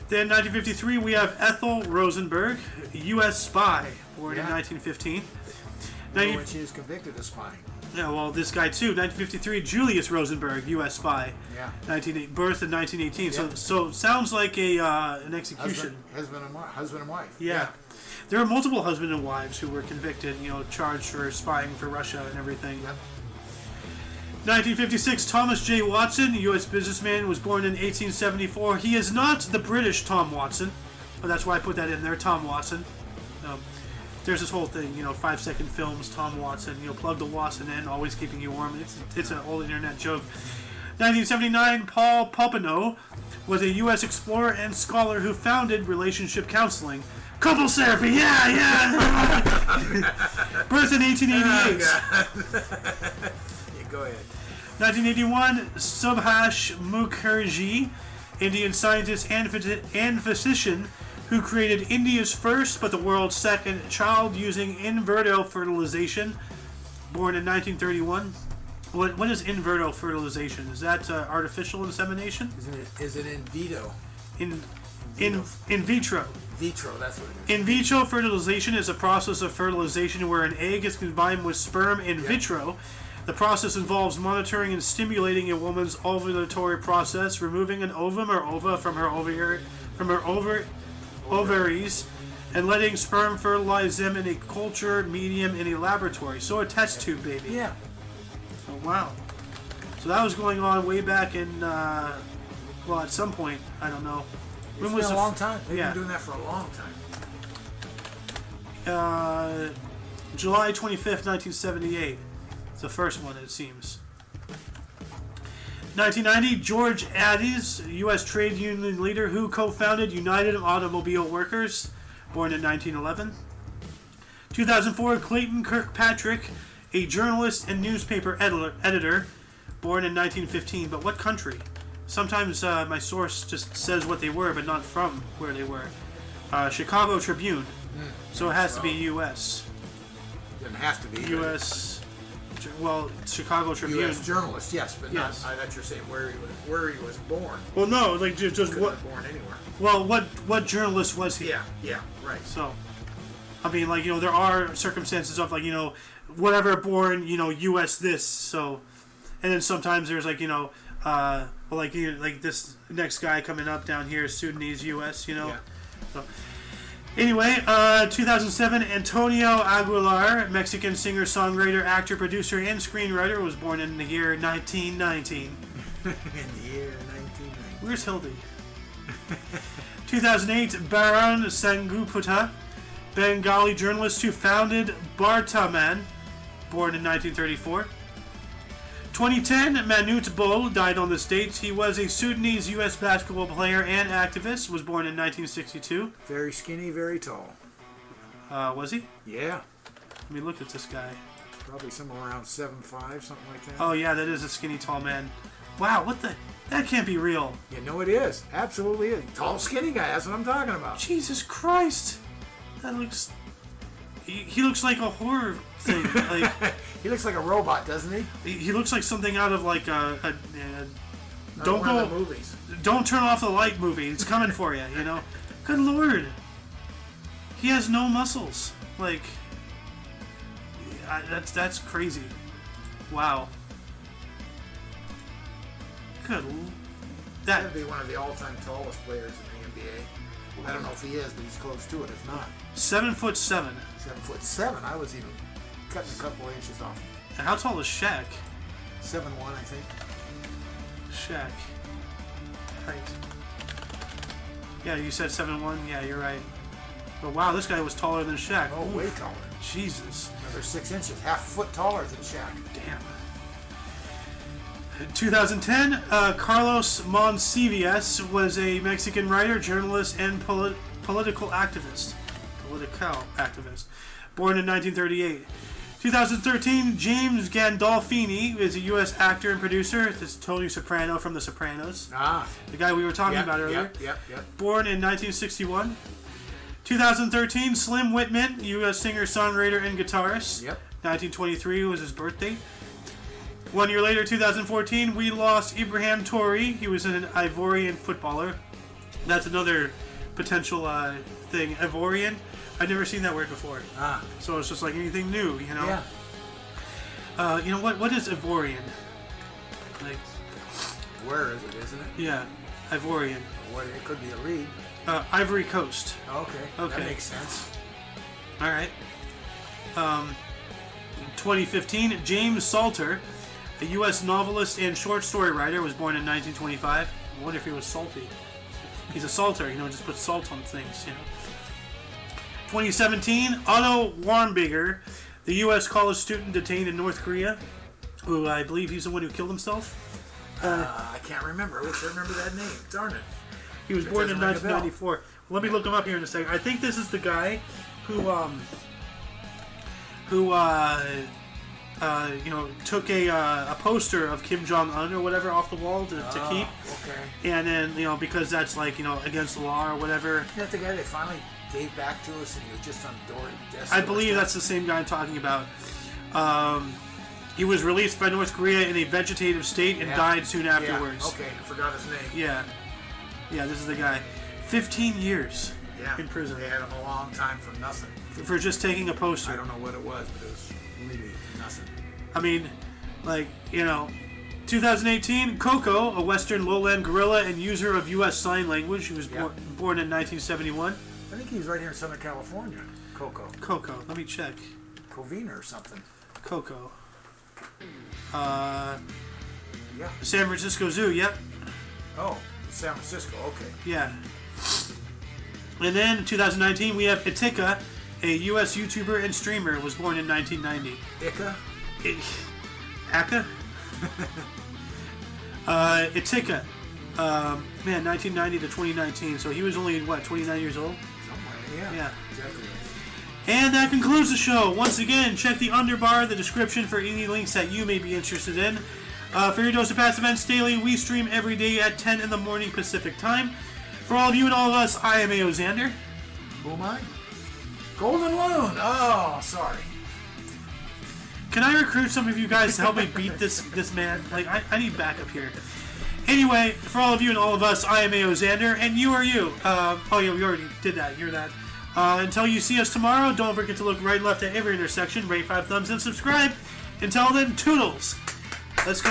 Then 1953, we have Ethel Rosenberg, U.S. spy, born in 1915. When she was convicted of spying. Yeah, well, this guy too. 1953, Julius Rosenberg, U.S. spy. Yeah. Birth in 1918. Yeah. So sounds like an execution. Husband and wife. Yeah. There are multiple husband and wives who were convicted, charged for spying for Russia and everything. Yep. 1956, Thomas J. Watson, U.S. businessman, was born in 1874. He is not the British Tom Watson, but that's why I put that in there, Tom Watson. There's this whole thing, 5-second films, Tom Watson, plug the Watson in, always keeping you warm. It's an old internet joke. 1979, Paul Popenoe was a U.S. explorer and scholar who founded relationship counseling. Couples therapy, yeah! Birth in 1888. Go ahead. 1981, Subhash Mukherjee, Indian scientist and physician who created India's first but the world's second child using in vitro fertilization, born in 1931. What is in vitro fertilization? Is that artificial insemination? Is it in vitro? In vitro. Vitro, that's what it is. In vitro fertilization is a process of fertilization where an egg is combined with sperm in vitro. The process involves monitoring and stimulating a woman's ovulatory process, removing an ovum or ova from her ovaries, and letting sperm fertilize them in a culture medium in a laboratory. So a test tube, baby. Yeah. Oh, wow. So that was going on way back in, at some point, I don't know. It's been a long time. They've Yeah. been doing that for a long time. July 25th, 1978. It's the first one, it seems. 1990, George Addies, U.S. trade union leader who co-founded United Automobile Workers, born in 1911. 2004, Clayton Kirkpatrick, a journalist and newspaper editor, born in 1915. But what country? Sometimes my source just says what they were, but not from where they were. Chicago Tribune. So it has to be U.S. Doesn't have to be. U.S. Well, Chicago Tribune. U.S. journalist, yes, but Yes. not. I thought you're saying where he was born. Well, no, like just Could what? have been born anywhere. Well, what journalist was he? Yeah, right. So, I mean, like, there are circumstances of, like, whatever, born, U.S. this, so, and then sometimes there's, like, well, like, like this next guy coming up down here, Sudanese U.S., Yeah. So, anyway, 2007, Antonio Aguilar, Mexican singer, songwriter, actor, producer, and screenwriter, was born in the year 1919. In the year 1990. Where's Hildy? 2008, Baron Sangupta, Bengali journalist who founded Bartaman, born in 1934. 2010, Manute Bol died on this date. He was a Sudanese U.S. basketball player and activist, was born in 1962. Very skinny, very tall. Was he? Yeah. Let me look at this guy. Probably somewhere around 7'5", something like that. Oh, yeah, that is a skinny, tall man. Wow, what the... That can't be real. You know it is. Absolutely is. Tall, skinny guy. That's what I'm talking about. Jesus Christ. That looks... He looks like a horror thing. Like... He looks like a robot, doesn't he? He looks like something out of like a Don't one of the movies. Don't turn off the light movie. It's coming for you. Good Lord. He has no muscles. Like that's crazy. Wow. Good. That'd be one of the all-time tallest players in the NBA. I don't know if he is, but he's close to it. If not, 7'7". 7'7". I was even cutting a couple of inches off. And how tall is Shaq? 7'1", I think. Shaq. Height. Yeah, you said 7'1". Yeah, you're right. But wow, this guy was taller than Shaq. Oh, Oof. way taller. Jesus. Another 6 inches, half a foot taller than Shaq. Damn. 2010, Carlos Monsivias was a Mexican writer, journalist, and political activist. Born in 1938. 2013, James Gandolfini is a U.S. actor and producer. This is Tony Soprano from The Sopranos. The guy we were talking about earlier. Yep. Born in 1961. 2013, Slim Whitman, U.S. singer, songwriter, and guitarist. Yep. 1923 was his birthday. 1 year later, 2014, we lost Ibrahim Touré. He was an Ivorian footballer. That's another potential thing. Ivorian. I'd never seen that word before. So it's just like anything new, Yeah. What is Ivorian? Like, Where is it, isn't it? yeah, Ivorian. What? It could be a league. Ivory Coast. Okay. Okay. That makes sense. All right. 2015, James Salter, a U.S. novelist and short story writer, was born in 1925. I wonder if he was salty. He's a salter, just put salt on things, 2017, Otto Warmbiger, the U.S. college student detained in North Korea, who I believe he's the one who killed himself. I can't remember. I wish I remember that name. Darn it. He was born in 1994. Let me look him up here in a second. I think this is the guy who took a poster of Kim Jong-un or whatever off the wall to keep. Okay. And then, because that's like, against the law or whatever. Isn't that the guy they finally gave back to us and he was just on desk? I believe that's the same guy I'm talking about. He was released by North Korea in a vegetative state and died soon afterwards. Okay, I forgot his name. Yeah. Yeah, this is the guy. 15 years Yeah. in prison. They had him a long time for nothing. For just taking a poster. I don't know what it was, but it was really nothing. I mean, 2018, Coco, a Western lowland gorilla and user of U.S. Sign Language, who was born in 1971. I think he's right here in Southern California. Coco, let me check. Covina or something. Coco. Yeah. San Francisco Zoo, yep. Oh, San Francisco, okay. Yeah. And then in 2019, we have Itika, a U.S. YouTuber and streamer, was born in 1990. Ika? Aka? Itika. 1990 to 2019. So he was only, 29 years old? Somewhere, Yeah. Exactly. And that concludes the show. Once again, check the underbar, the description for any links that you may be interested in. For your dose of past events daily, we stream every day at 10 in the morning Pacific time. For all of you and all of us, I am A.O. Xander. Who am I? Golden Loon. Oh, sorry. Can I recruit some of you guys to help me beat this man? Like, I need backup here. Anyway, for all of you and all of us, I am A.O. Xander, and you are you. Oh yeah, we already did that. You're that. Until you see us tomorrow, don't forget to look right and left at every intersection, rate 5 thumbs, and subscribe. Until then, toodles!